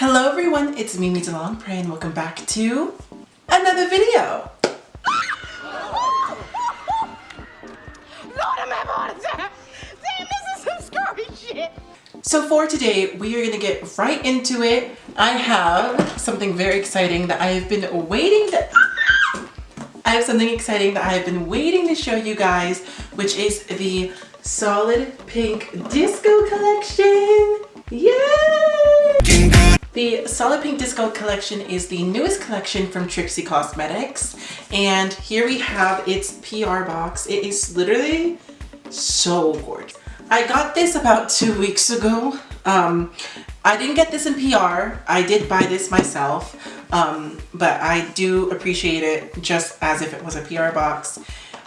Hello everyone, it's Mimi DeLongpre and welcome back to another video. Lord, I'm having a heart attack. Damn, this is some scary shit. So for today, we are gonna get right into it. I have something very exciting that I have been waiting to show you guys, which is the Solid Pink Disco Collection. Yay! The Solid Pink Disco Collection is the newest collection from TrixieCosmetics, and here we have its PR box. It is literally so gorgeous. I got this about 2 weeks ago. I didn't get this in PR. I did buy this myself, but I do appreciate it just as if it was a PR box.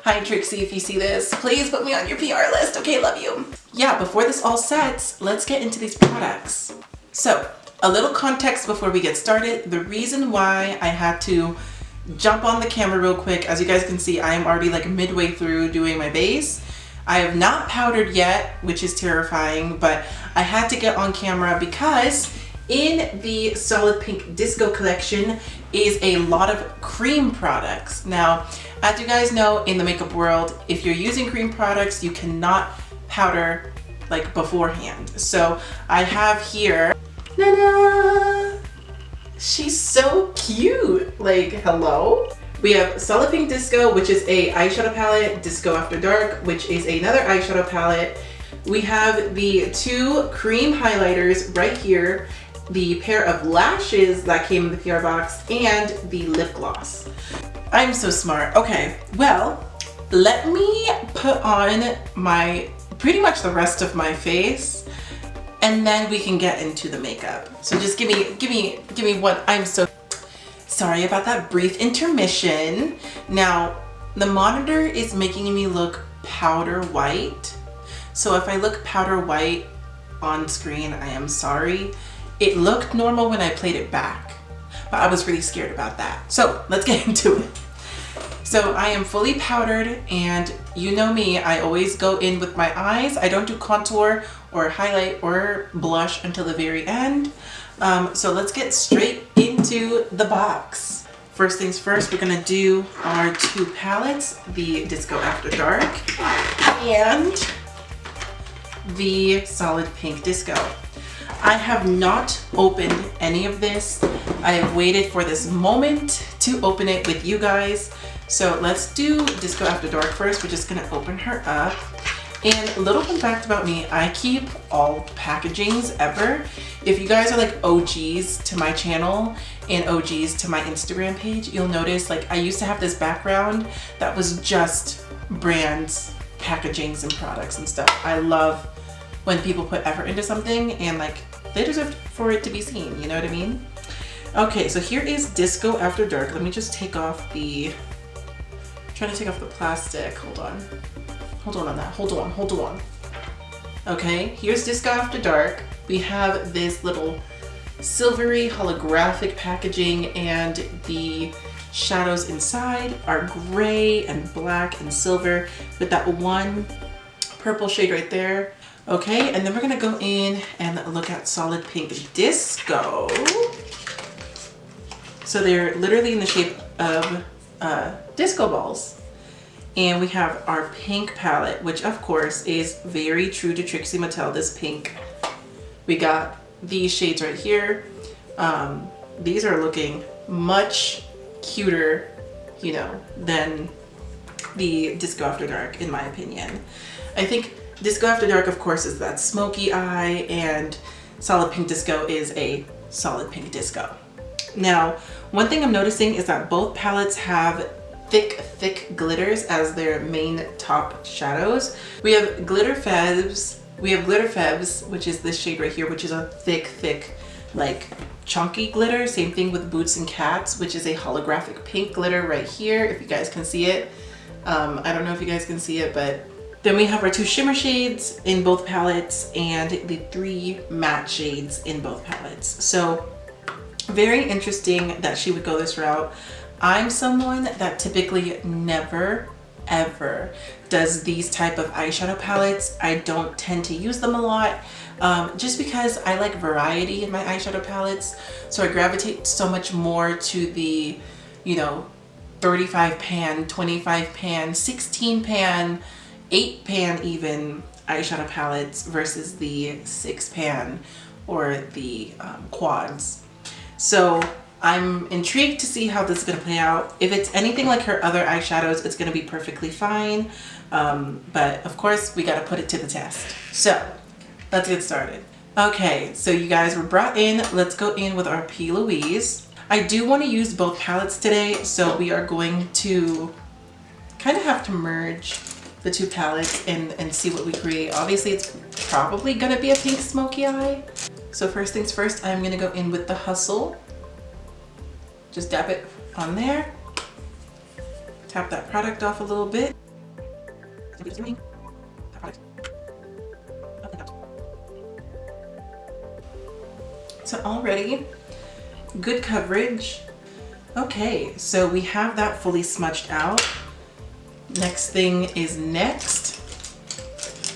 Hi Trixie, if you see this, please put me on your PR list. Okay, love you. Yeah, before this all sets, let's get into these products. So, a little context before we get started. The reason why I had to jump on the camera real quick, as you guys can see, I am already like midway through doing my base. I have not powdered yet, which is terrifying, but I had to get on camera because in the Solid Pink Disco Collection is a lot of cream products. Now, as you guys know, in the makeup world, if you're using cream products, you cannot powder like beforehand. So I have here, ta-da! She's so cute, like hello. We have Solid Pink Disco, which is a eyeshadow palette, Disco After Dark, which is another eyeshadow palette. We have the two cream highlighters right here, the pair of lashes that came in the PR box, and the lip gloss. I'm so smart. Okay, well, let me put on pretty much the rest of my face, and then we can get into the makeup. So just give me what I'm so sorry about that brief intermission. Now, the monitor is making me look powder white. So if I look powder white on screen, I am sorry. It looked normal when I played it back, but I was really scared about that. So let's get into it. So I am fully powdered, and you know me, I always go in with my eyes. I don't do contour or highlight or blush until the very end. So let's get straight into the box. First things first, we're gonna do our two palettes, the Disco After Dark and the Solid Pink Disco. I have not opened any of this. I have waited for this moment to open it with you guys. So let's do Disco After Dark first. We're just gonna open her up. And a little fun fact about me, I keep all packagings ever. If you guys are like OGs to my channel and OGs to my Instagram page, you'll notice like I used to have this background that was just brands, packagings, and products and stuff. I love when people put effort into something and like they deserve for it to be seen, you know what I mean? Okay, so here is Disco After Dark. Let me just take off the, trying to take off the plastic. Hold on on that. Hold on. Okay, here's Disco After Dark. We have this little silvery holographic packaging, and the shadows inside are gray and black and silver with that one purple shade right there. Okay, and then we're gonna go in and look at Solid Pink Disco. So they're literally in the shape of disco balls. And we have our pink palette, which of course is very true to TrixieMattel, this pink. We got these shades right here. These are looking much cuter, you know, than the Disco After Dark, in my opinion. I think Disco After Dark, of course, is that smoky eye, and Solid Pink Disco is a solid pink disco. Now, one thing I'm noticing is that both palettes have thick glitters as their main top shadows. We have Glitter Febs, which is this shade right here, which is a thick, like chunky glitter. Same thing with Boots and Cats, which is a holographic pink glitter right here, if you guys can see it. I don't know if you guys can see it, but then we have our two shimmer shades in both palettes and the three matte shades in both palettes. So very interesting that she would go this route. I'm someone that typically never ever does these type of eyeshadow palettes. I don't tend to use them a lot. just because I like variety in my eyeshadow palettes. So I gravitate so much more to the, you know, 35 pan, 25 pan, 16 pan, 8 pan even eyeshadow palettes versus the 6 pan or the quads. So I'm intrigued to see how this is going to play out. If it's anything like her other eyeshadows, it's going to be perfectly fine. But of course, we got to put it to the test. So let's get started. Okay, so you guys were brought in. Let's go in with our P. Louise. I do want to use both palettes today, so we are going to kind of have to merge the two palettes and see what we create. Obviously, it's probably going to be a pink smoky eye. So first things first, I'm going to go in with the Hustle. Just dab it on there. Tap that product off a little bit. So already, good coverage. Okay, so we have that fully smudged out. Next thing is next.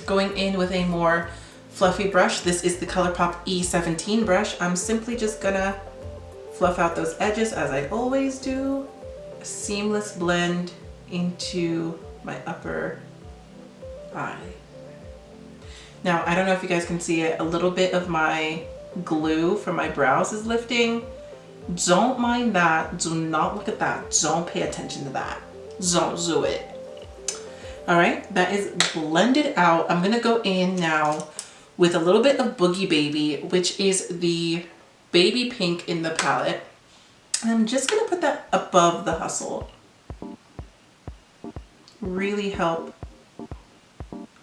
Going in with a more fluffy brush. This is the ColourPop E17 brush. I'm simply just gonna fluff out those edges as I always do. A seamless blend into my upper eye. Now, I don't know if you guys can see it, a little bit of my glue from my brows is lifting. Don't mind that. Do not look at that. Don't pay attention to that. Don't do it. All right, that is blended out. I'm gonna go in now with a little bit of Boogie Baby, which is the baby pink in the palette. And I'm just gonna put that above the Hustle. Really help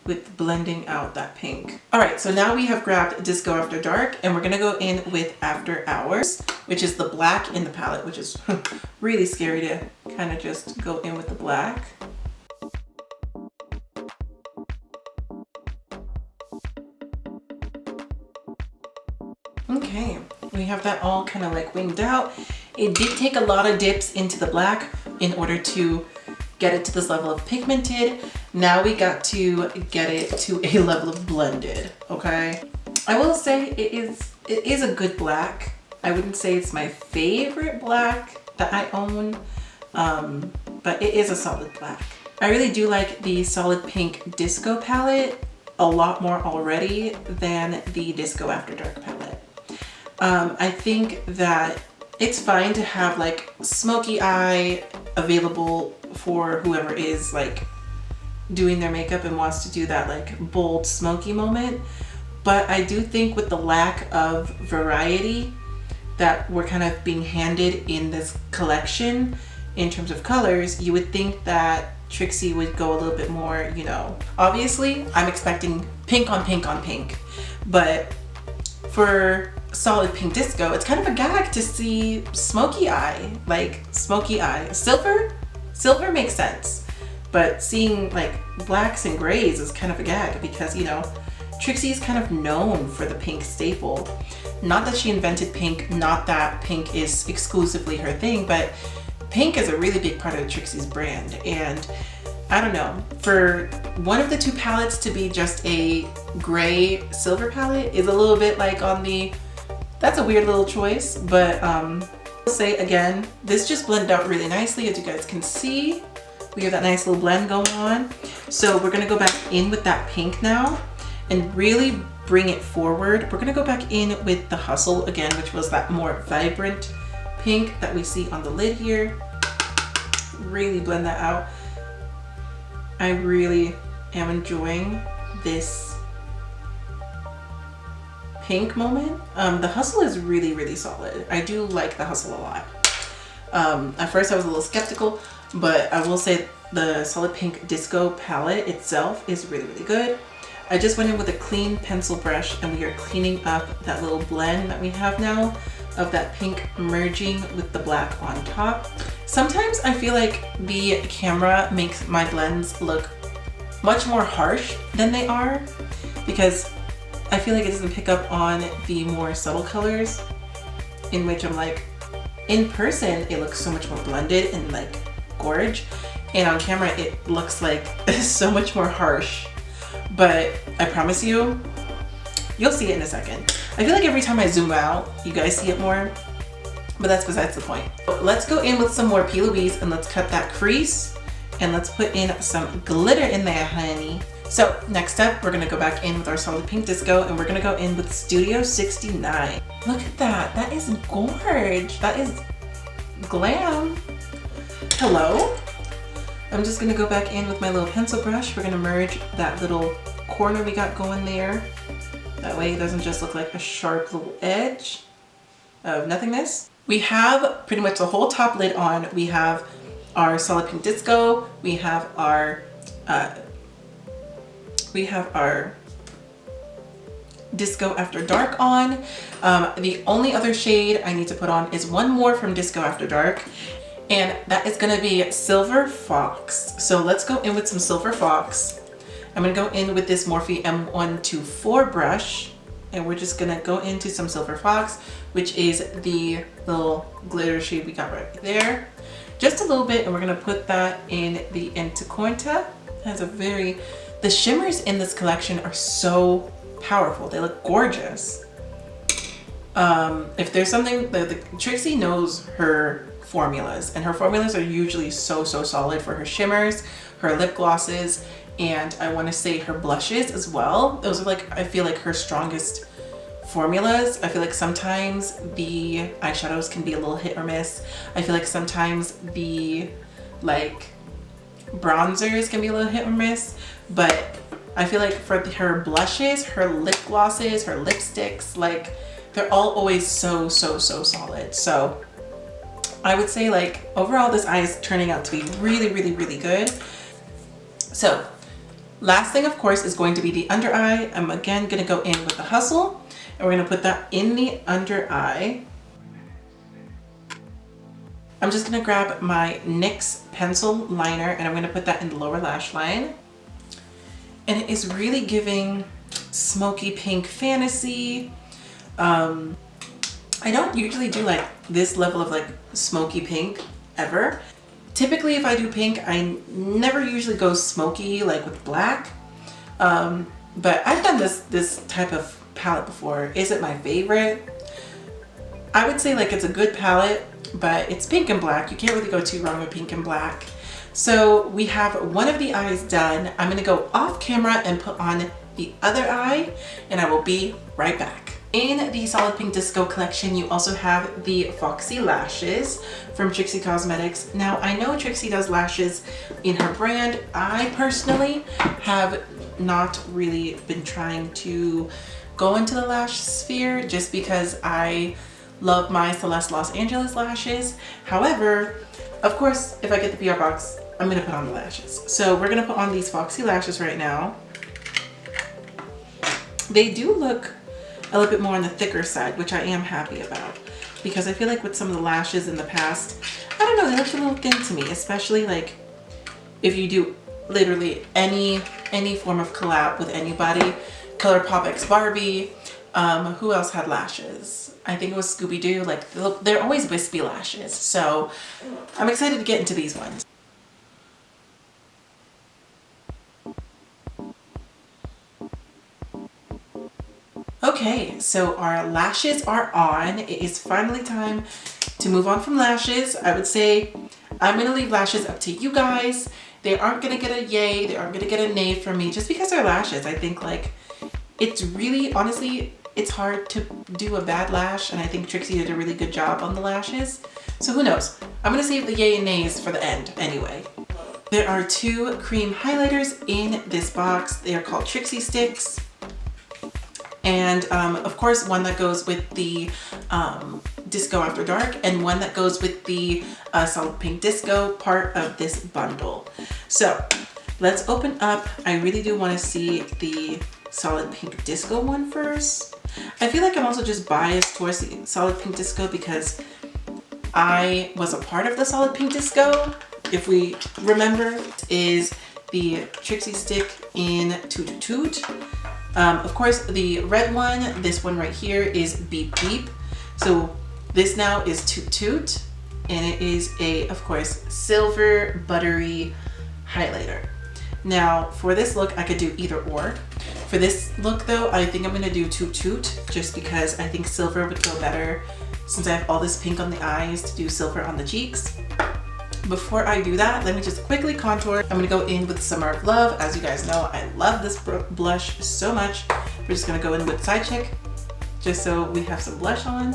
with blending out that pink. All right, so now we have grabbed Disco After Dark and we're gonna go in with After Hours, which is the black in the palette, which is really scary to kind of just go in with the black. Okay, we have that all kind of like winged out. It did take a lot of dips into the black in order to get it to this level of pigmented. Now we got to get it to a level of blended, okay? I will say it is a good black. I wouldn't say it's my favorite black that I own, but it is a solid black. I really do like the Solid Pink Disco palette a lot more already than the Disco After Dark palette. I think that it's fine to have like smoky eye available for whoever is like doing their makeup and wants to do that like bold smoky moment. But I do think with the lack of variety that we're kind of being handed in this collection in terms of colors, you would think that Trixie would go a little bit more, you know. Obviously, I'm expecting pink on pink on pink, but for Solid Pink Disco, it's kind of a gag to see smoky eye, like smoky eye. Silver makes sense, but seeing like blacks and grays is kind of a gag because, you know, Trixie is kind of known for the pink staple. Not that she invented pink, not that pink is exclusively her thing, but pink is a really big part of Trixie's brand. And I don't know, for one of the two palettes to be just a gray silver palette is a little bit like on the, that's a weird little choice, but I'll say again, this just blended out really nicely. As you guys can see, we have that nice little blend going on. So we're gonna go back in with that pink now and really bring it forward. We're gonna go back in with the Hustle again, which was that more vibrant pink that we see on the lid here. Really blend that out. I really am enjoying this pink moment. The Hustle is really, really solid. I do like the Hustle a lot. At first I was a little skeptical, but I will say the Solid Pink Disco palette itself is really, really good. I just went in with a clean pencil brush and we are cleaning up that little blend that we have now of that pink merging with the black on top. Sometimes I feel like the camera makes my blends look much more harsh than they are because I feel like it doesn't pick up on the more subtle colors, in which I'm like, in person it looks so much more blended and like gorge, and on camera it looks like so much more harsh. But I promise you You'll see it in a second. I feel like every time I zoom out, you guys see it more, but that's besides the point. Let's go in with some more P. Louise and let's cut that crease and let's put in some glitter in there, honey. So next up, we're gonna go back in with our solid pink disco and we're gonna go in with Studio 69. Look at that, that is gorge. That is glam. Hello? I'm just gonna go back in with my little pencil brush. We're gonna merge that little corner we got going there. That way it doesn't just look like a sharp little edge of nothingness. We have pretty much the whole top lid on. We have our solid pink disco. We have our Disco After Dark on. The only other shade I need to put on is one more from Disco After Dark, and that is gonna be Silver Fox. So let's go in with some Silver Fox. I'm gonna go in with this Morphe M124 brush, and we're just gonna go into some Silver Fox, which is the little glitter shade we got right there. Just a little bit, and we're gonna put that in the Entequanta. It has a very, the shimmers in this collection are so powerful. They look gorgeous. If there's something that Trixie knows her formulas, and her formulas are usually so solid for her shimmers, her lip glosses, and I want to say her blushes as well. Those are like, I feel like her strongest formulas. I feel like sometimes the eyeshadows can be a little hit or miss. I feel like sometimes the like bronzers can be a little hit or miss, but I feel like for her blushes, her lip glosses, her lipsticks, like they're all always so solid. So I would say like overall this eye is turning out to be really good. So last thing of course is going to be the under eye. I'm again gonna go in with the Hustle and we're gonna put that in the under eye. I'm just gonna grab my NYX pencil liner and I'm gonna put that in the lower lash line. And it is really giving smoky pink fantasy. I don't usually do like this level of like smoky pink ever. Typically if I do pink, I never usually go smoky like with black. But I've done this type of palette before. Is it my favorite? I would say like it's a good palette, but it's pink and black. You can't really go too wrong with pink and black. So we have one of the eyes done. I'm gonna go off camera and put on the other eye and I will be right back. In the Solid Pink Disco collection, you also have the Foxy Lashes from TrixieCosmetics. Now, I know Trixie does lashes in her brand. I personally have not really been trying to go into the lash sphere just because I love my Celeste Los Angeles lashes. However, of course, if I get the PR box, I'm gonna put on the lashes. So we're gonna put on these Foxy Lashes right now. They do look a little bit more on the thicker side, which I am happy about because I feel like with some of the lashes in the past, I don't know, they look a little thin to me, especially like if you do literally any form of collab with anybody. ColourPop X Barbie, who else had lashes? I think it was Scooby-Doo. Like they're always wispy lashes. So I'm excited to get into these ones. Okay, so our lashes are on. It is finally time to move on from lashes. I would say I'm gonna leave lashes up to you guys. They aren't gonna get a yay, they aren't gonna get a nay from me just because they're lashes. I think like it's really, honestly, it's hard to do a bad lash, and I think Trixie did a really good job on the lashes. So who knows? I'm gonna save the yay and nays for the end anyway. There are two cream highlighters in this box. They are called Trixie Sticks. And of course one that goes with the Disco After Dark and one that goes with the Solid Pink Disco part of this bundle. So let's open up. I really do want to see the Solid Pink Disco one first. I feel like I'm also just biased towards the Solid Pink Disco because I was a part of the Solid Pink Disco. If we remember, is the Trixie stick in Toot Toot. Of course, the red one, this one right here, is Beep Beep. So this now is Toot Toot, and it is a, of course, silver buttery highlighter. Now, for this look, I could do either or. For this look though, I think I'm gonna do Toot Toot just because I think silver would go better since I have all this pink on the eyes to do silver on the cheeks. Before I do that, let me just quickly contour. I'm gonna go in with Summer of Love. As you guys know, I love this blush so much. We're just gonna go in with Side Chick just so we have some blush on.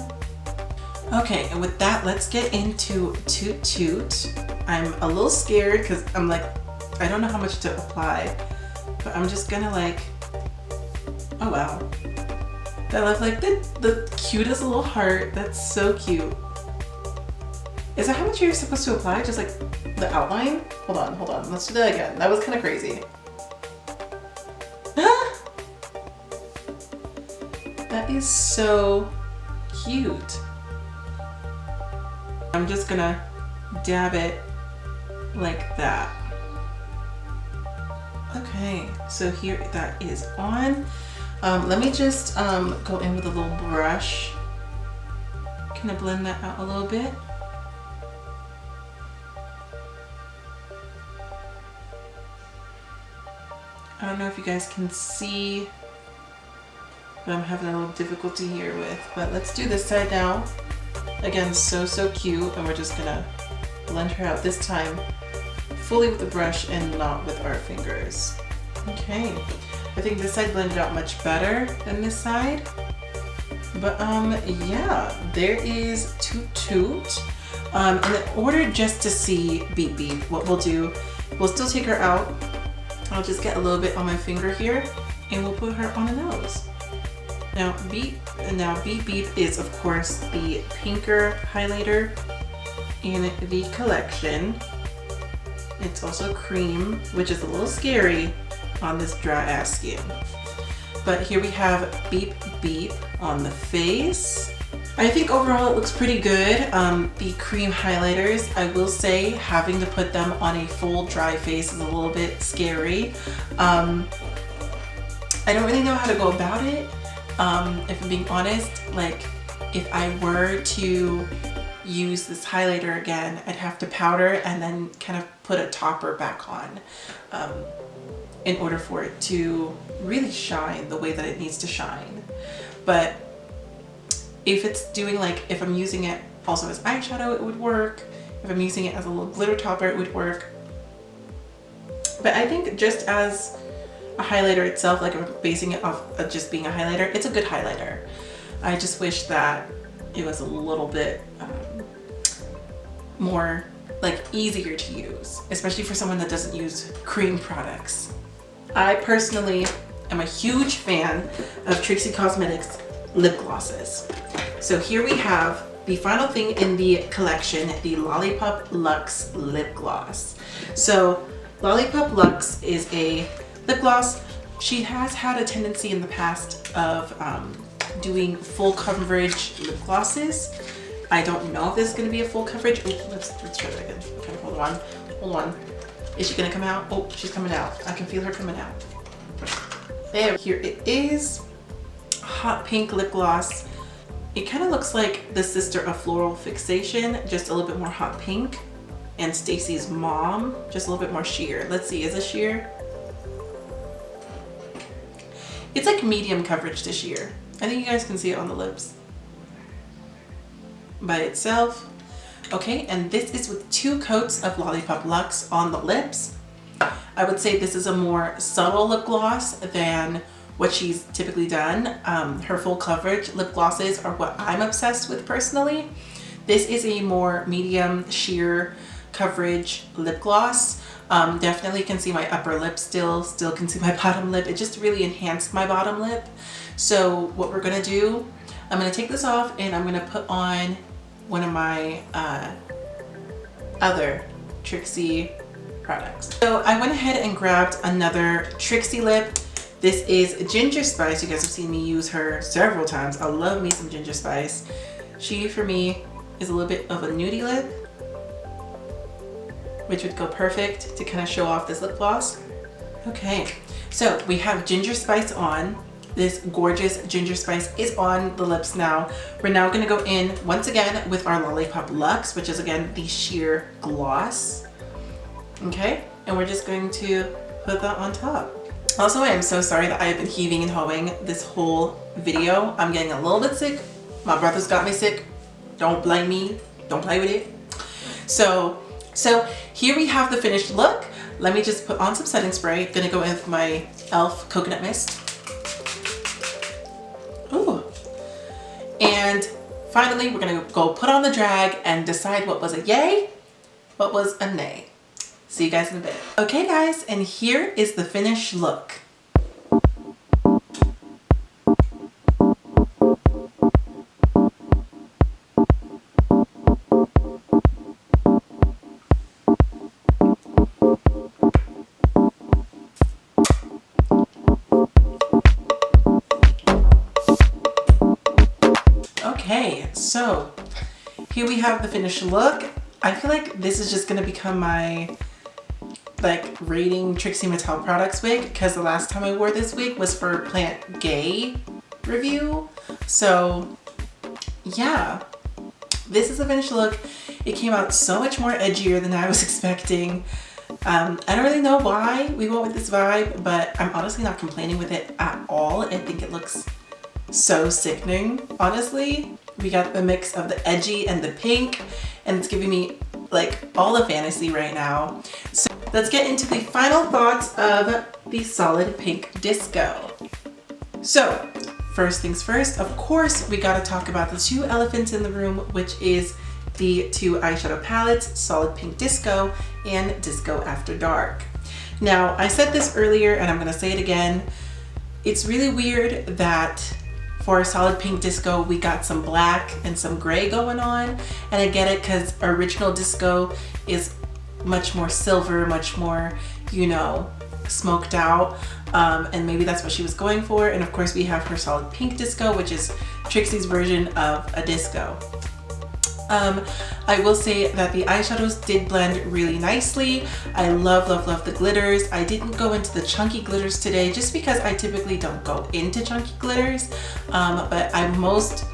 Okay, and with that, let's get into Toot Toot. I'm a little scared because I'm like, I don't know how much to apply, but I'm just gonna like, oh wow. I love like the cutest little heart. That's so cute. Is that how much you're supposed to apply? Just like the outline? Hold on. Let's do that again. That was kind of crazy. That is so cute. I'm just gonna dab it like that. Okay, so here that is on. Let me just go in with a little brush. Kind of blend that out a little bit. I don't know if you guys can see what I'm having a little difficulty here with, but let's do this side now. Again, so cute, and we're just gonna blend her out this time fully with the brush and not with our fingers. Okay, I think this side blended out much better than this side. But yeah, there is Toot Toot. In order just to see Beep Beep, what we'll do, we'll still take her out. I'll just get a little bit on my finger here and we'll put her on the nose. Now Beep Beep is of course the pinker highlighter in the collection. It's also cream, which is a little scary on this dry ass skin. But here we have Beep Beep on the face. I think overall it looks pretty good. The cream highlighters, I will say, having to put them on a full dry face is a little bit scary. I don't really know how to go about it. If I'm being honest, like if I were to use this highlighter again, I'd have to powder and then kind of put a topper back on in order for it to really shine the way that it needs to shine. But if it's doing like, if I'm using it also as eyeshadow, it would work. If I'm using it as a little glitter topper, it would work. But I think just as a highlighter itself, like if I'm basing it off of just being a highlighter, it's a good highlighter. I just wish that it was a little bit more like easier to use, especially for someone that doesn't use cream products. I personally am a huge fan of TrixieCosmetics lip glosses. So here we have the final thing in the collection, the Lollipop Luxe lip gloss. So Lollipop Luxe is a lip gloss. She has had a tendency in the past of doing full coverage lip glosses. I don't know if this is going to be a full coverage. Oh, let's try that again. Okay, hold on. Is she going to come out? Oh, she's coming out. I can feel her coming out. There, here it is. Hot pink lip gloss. It kind of looks like the sister of Floral Fixation, just a little bit more hot pink, and Stacy's mom, just a little bit more sheer. Let's see, is it sheer? It's like medium coverage to sheer. I think you guys can see it on the lips by itself. Okay, and this is with 2 coats of Lollipop Luxe on the lips. I would say this is a more subtle lip gloss than what she's typically done. Her full coverage lip glosses are what I'm obsessed with personally. This is a more medium sheer coverage lip gloss. Definitely can see my upper lip still can see my bottom lip. It just really enhanced my bottom lip. So what we're gonna do, I'm gonna take this off and I'm gonna put on one of my other Trixie products. So I went ahead and grabbed another Trixie lip. This is Ginger Spice. You guys have seen me use her several times. I love me some Ginger Spice. She, for me, is a little bit of a nudie lip, which would go perfect to kind of show off this lip gloss. Okay, so we have Ginger Spice on. This gorgeous Ginger Spice is on the lips now. We're now gonna go in once again with our Lollipop Luxe, which is again the sheer gloss. Okay, and we're just going to put that on top. Also, I am so sorry that I have been heaving and hawing this whole video. I'm getting a little bit sick. My brother's got me sick. Don't blame me. Don't play with it. So here we have the finished look. Let me just put on some setting spray. Gonna go in with my e.l.f. coconut mist. Ooh. And finally, we're gonna go put on the drag and decide what was a yay, what was a nay. See you guys in a bit. Okay guys, and here is the finished look. Okay, so here we have the finished look. I feel like this is just gonna become my rating TrixieMattel products wig, because the last time I wore this wig was for Plant Gay review. So yeah, this is the finished look. It came out so much more edgier than I was expecting. I don't really know why we went with this vibe, but I'm honestly not complaining with it at all. I think it looks so sickening, honestly. We got the mix of the edgy and the pink, and it's giving me like all the fantasy right now. So let's get into the final thoughts of the solid pink disco. So first things first, of course, we gotta talk about the two elephants in the room, which is the two eyeshadow palettes, Solid Pink Disco and Disco After Dark. Now, I said this earlier and I'm gonna say it again. It's really weird that for Solid Pink Disco, we got some black and some gray going on. And I get it because original disco is much more silver, much more, you know, smoked out. And maybe that's what she was going for. And of course we have her Solid Pink Disco, which is Trixie's version of a disco. I will say that the eyeshadows did blend really nicely. I love the glitters. I didn't go into the chunky glitters today just because I typically don't go into chunky glitters, but I most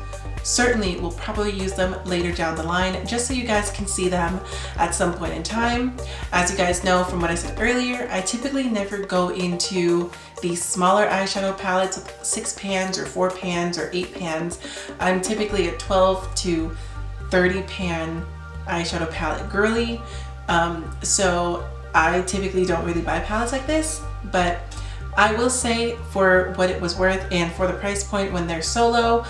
certainly will probably use them later down the line just so you guys can see them at some point in time. As you guys know from what I said earlier, I typically never go into these smaller eyeshadow palettes with 6 pans or 4 pans or 8 pans. I'm typically a 12 to 30 pan eyeshadow palette girly, so I typically don't really buy palettes like this, but I will say for what it was worth and for the price point when they're solo,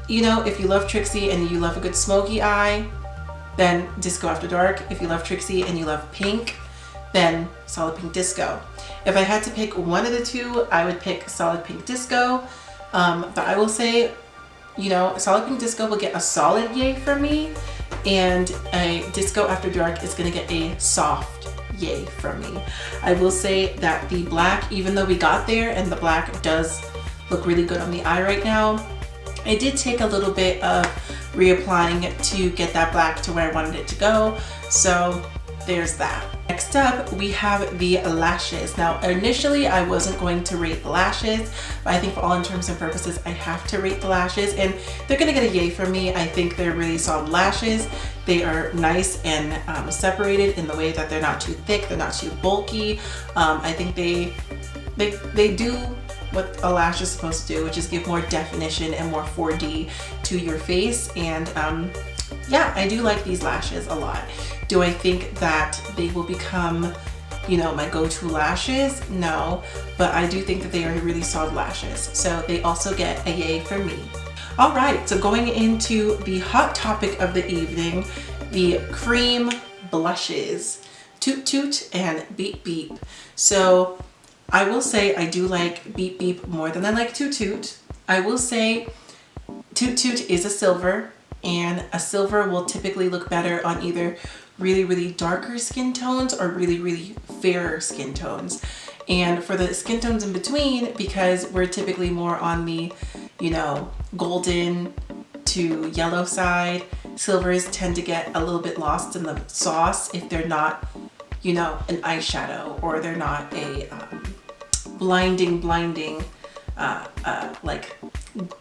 you know, if you love Trixie and you love a good smoky eye, then Disco After Dark. If you love Trixie and you love pink, then Solid Pink Disco. If I had to pick one of the two, I would pick Solid Pink Disco, but I will say, you know, Solid Pink Disco will get a solid yay from me, and a Disco After Dark is gonna get a soft yay from me. I will say that the black, even though we got there and the black does look really good on the eye right now, I did take a little bit of reapplying to get that black to where I wanted it to go. So there's that. Next up, we have the lashes. Now, initially I wasn't going to rate the lashes, but I think for all intents and purposes, I have to rate the lashes, and they're gonna get a yay from me. I think they're really solid lashes. They are nice and separated in the way that they're not too thick, they're not too bulky. I think they do what a lash is supposed to do, which is give more definition and more 4D to your face. And yeah, I do like these lashes a lot. Do I think that they will become, you know, my go-to lashes? No, but I do think that they are really solid lashes. So they also get a yay from me. All right, so going into the hot topic of the evening, the cream blushes, Toot Toot and Beep Beep. So I will say I do like Beep Beep more than I like Toot Toot. I will say Toot Toot is a silver, and a silver will typically look better on either really darker skin tones or really fairer skin tones. And for the skin tones in between, because we're typically more on the, you know, golden to yellow side, silvers tend to get a little bit lost in the sauce if they're not, you know, an eyeshadow, or they're not a blinding like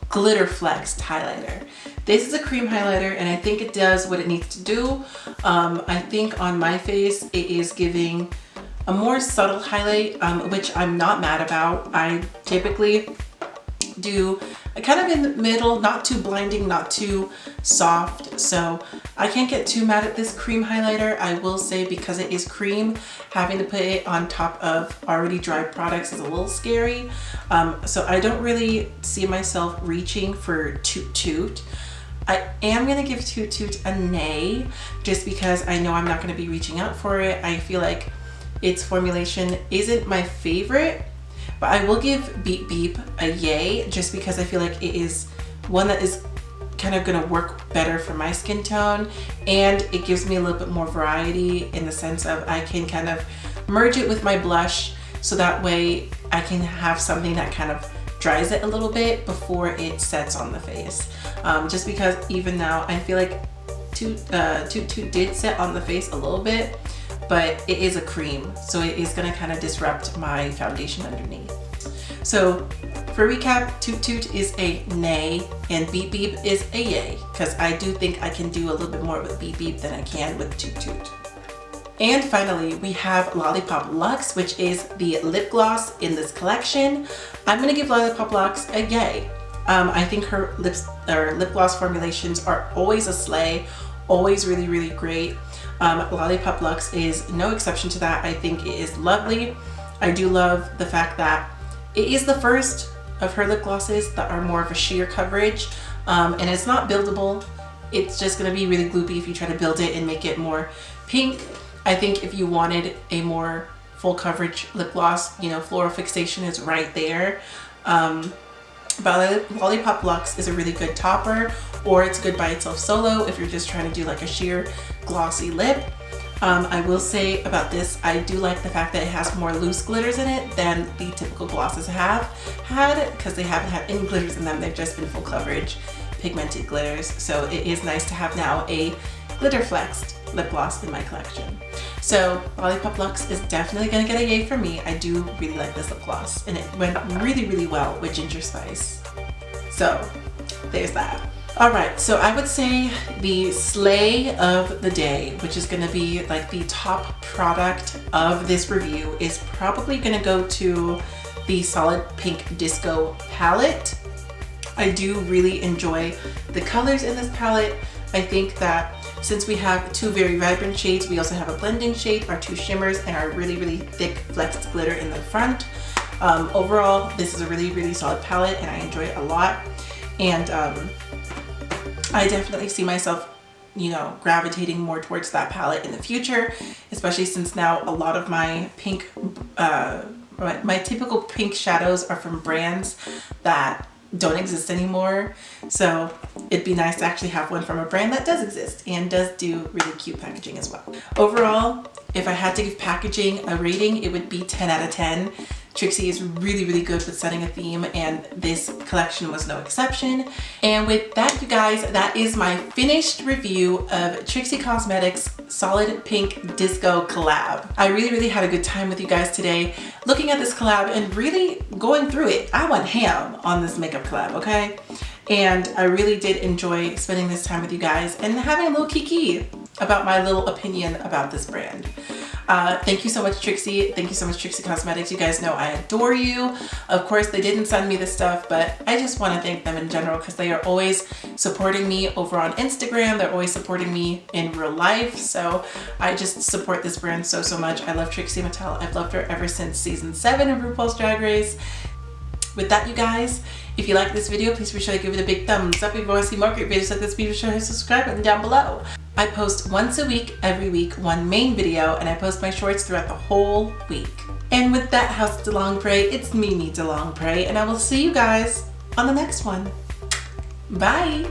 glitter flexed highlighter. This is a cream highlighter, and I think it does what it needs to do. I think on my face it is giving a more subtle highlight, which I'm not mad about. I typically do kind of in the middle, not too blinding, not too soft. So I can't get too mad at this cream highlighter. I will say, because it is cream, having to put it on top of already dry products is a little scary. So I don't really see myself reaching for Toot Toot. I am gonna give Toot Toot a nay, just because I know I'm not gonna be reaching out for it. I feel like its formulation isn't my favorite. But I will give Beep Beep a yay, just because I feel like it is one that is kind of gonna work better for my skin tone, and it gives me a little bit more variety in the sense of I can kind of merge it with my blush, so that way I can have something that kind of dries it a little bit before it sets on the face. Just because even now I feel like Toot Toot did set on the face a little bit, but it is a cream, so it is gonna kind of disrupt my foundation underneath. So for recap, Toot Toot is a nay and Beep Beep is a yay, because I do think I can do a little bit more with Beep Beep than I can with Toot Toot. And finally, we have Lollipop Luxe, which is the lip gloss in this collection. I'm gonna give Lollipop Luxe a yay. I think her lip gloss formulations are always a slay, always really, really great. Lollipop Luxe is no exception to that. I think it is lovely. I do love the fact that it is the first of her lip glosses that are more of a sheer coverage, and it's not buildable. It's just gonna be really gloopy if you try to build it and make it more pink. I think if you wanted a more full coverage lip gloss, you know, Floral Fixation is right there. But Lollipop Luxe is a really good topper, or it's good by itself solo if you're just trying to do like a sheer glossy lip. I will say about this, I do like the fact that it has more loose glitters in it than the typical glosses have had, because they haven't had any glitters in them. They've just been full coverage pigmented glitters. So it is nice to have now a glitter flexed lip gloss in my collection. So Lollipop Luxe is definitely gonna get a yay from me. I do really like this lip gloss, and it went really, really well with Ginger Spice. So there's that. All right, so I would say the slay of the day, which is gonna be like the top product of this review, is probably gonna go to the Solid Pink Disco palette. I do really enjoy the colors in this palette. I think that since we have two very vibrant shades, we also have a blending shade, our two shimmers, and our really, really thick flexed glitter in the front. Overall, this is a really, really solid palette, and I enjoy it a lot. And I definitely see myself, you know, gravitating more towards that palette in the future, especially since now a lot of my pink, my typical pink shadows are from brands that don't exist anymore. So it'd be nice to actually have one from a brand that does exist and does do really cute packaging as well. Overall, if I had to give packaging a rating, it would be 10 out of 10. Trixie is really, really good with setting a theme, and this collection was no exception. And with that, you guys, that is my finished review of Trixie Cosmetics Solid Pink Disco collab. I really, really had a good time with you guys today, looking at this collab and really going through it. I went ham on this makeup collab, okay? And I really did enjoy spending this time with you guys and having a little kiki about my little opinion about this brand. Thank you so much, Trixie. Thank you so much, Trixie Cosmetics. You guys know I adore you. Of course, they didn't send me this stuff, but I just want to thank them in general, because they are always supporting me over on Instagram. They're always supporting me in real life. So I just support this brand so, so much. I love TrixieMattel. I've loved her ever since season 7 of RuPaul's Drag Race. With that, you guys, if you like this video, please be sure to give it a big thumbs up. If you want to see more great videos like this, be sure to hit the subscribe button down below. I post once a week, every week, one main video, and I post my shorts throughout the whole week. And with that, House DeLongPray, it's Mimi DeLongPray, and I will see you guys on the next one. Bye!